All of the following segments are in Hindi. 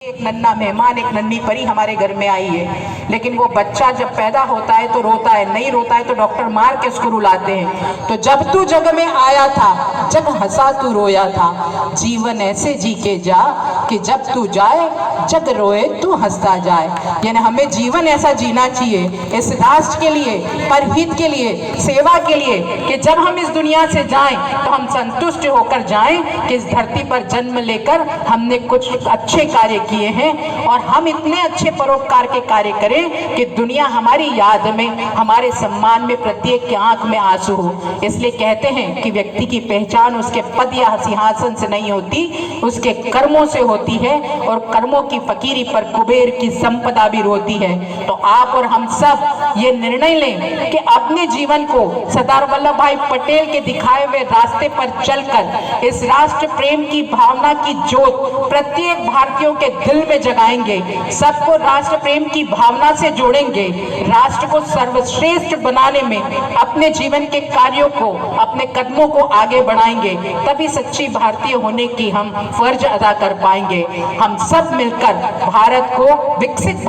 एक नन्हा मेहमान, एक नन्ही परी हमारे घर में आई है, लेकिन वो बच्चा जब पैदा होता है तो रोता है, नहीं रोता है तो डॉक्टर मार के उसको रुलाते हैं। तो जब तू जग में आया था, जग हंसा तू रोया था, जीवन ऐसे जी के जा कि जब तू जाए जग रोए तू हंसता जाए। यानी हमें जीवन ऐसा जीना चाहिए इस राष्ट्र के लिए, परहित के लिए, सेवा के लिए, कि जब हम इस दुनिया से जाएं तो हम संतुष्ट होकर जाएं कि इस धरती पर जन्म लेकर हमने कुछ अच्छे कार्य किए हैं और हम इतने अच्छे परोपकार के कार्य करें कि दुनिया हमारी याद में, हमारे सम्मान में, प्रत्येक की आंख में आंसू हो। इसलिए कहते हैं कि व्यक्ति की पहचान उसके पद या सिंहासन से नहीं होती, उसके कर्मों से होती है, और कर्मों की फकीरी पर कुबेर की संपदा भी रोती है। तो आप और हम सब ये निर्णय लें कि अपने जीवन को सरदार वल्लभ भाई पटेल के दिखाए हुए रास्ते पर चलकर इस राष्ट्र प्रेम की भावना की जोत प्रत्येक भारतीयों के दिल में जगाएंगे, सबको राष्ट्र प्रेम की भावना से जोड़ेंगे, राष्ट्र को सर्वश्रेष्ठ बनाने में अपने जीवन के कार्यों को, अपने कदमों को आगे बढ़ाएंगे, तभी सच्ची भारतीय होने की हम फर्ज अदा कर पाएंगे। हम सब मिलकर भारत को विकसित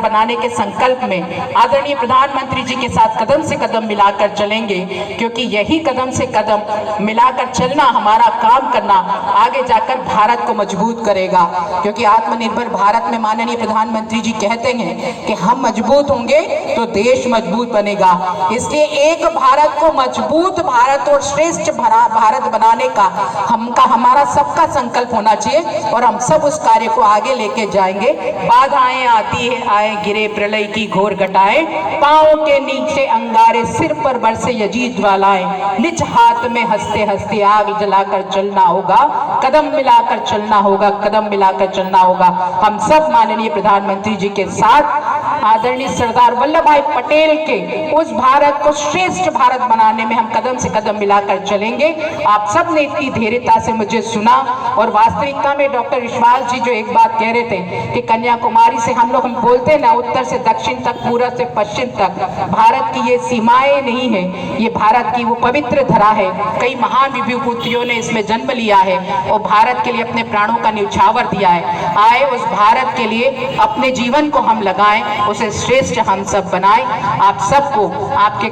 बनाने के संकल्प में आदरणीय प्रधानमंत्री जी के साथ कदम से कदम मिलाकर चलेंगे, क्योंकि यही कदम से कदम मिलाकर चलना, हमारा काम करना आगे जाकर भारत को मजबूत करेगा। क्योंकि आत्मनिर्भर भारत में माननीय प्रधानमंत्री जी कहते हैं कि हम मजबूत होंगे तो देश मजबूत बनेगा। इसलिए एक भारत को मजबूत भारत और श्रेष्ठ भारत बनाने का हमारा सबका संकल्प होना चाहिए, और हम सब उस कार्य को आगे लेके जाएंगे। बाधाएं आती है, आए गिरे प्रलय की घोर घटाएं, पांव के नीचे अंगारे, सिर पर बरसे यजीद ज्वालाएं, निज हाथ में हंसते हंसते आग जलाकर चलना होगा, कदम मिलाकर चलना होगा, कदम मिलाकर चलना होगा। हम सब माननीय प्रधानमंत्री जी के साथ आदरणीय सरदार वल्लभ भाई पटेल के उस भारत को श्रेष्ठ भारत बनाने में हम कदम से कदम मिलाकर चलेंगे। आप सब ने इतनी धैर्यता से मुझे सुना, और वास्तविकता में डॉक्टर विश्वास जी जो एक बात कह रहे थे कि कन्याकुमारी से हम बोलते हैं ना, उत्तर से दक्षिण तक, पूरब से पश्चिम तक भारत की ये सीमाएं नहीं है, ये भारत की वो पवित्र धरा है। कई महान विभूतियों ने इसमें जन्म लिया है और भारत के लिए अपने प्राणों का न्यौछावर दिया है। आए उस भारत के लिए अपने जीवन को हम लगाएं, उसे श्रेष्ठ हम सब बनाएं। आप सबको आपके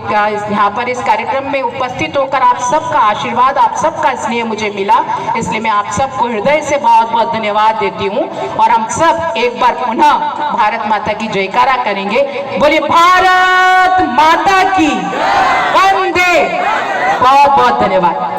यहाँ पर इस कार्यक्रम में उपस्थित होकर आप सबका आशीर्वाद, आप सबका स्नेह मुझे मिला, इसलिए मैं आप सबको हृदय से बहुत बहुत धन्यवाद देती हूँ। और हम सब एक बार पुनः भारत माता की जयकारा करेंगे। बोलिए भारत माता की वंदे। बहुत बहुत धन्यवाद।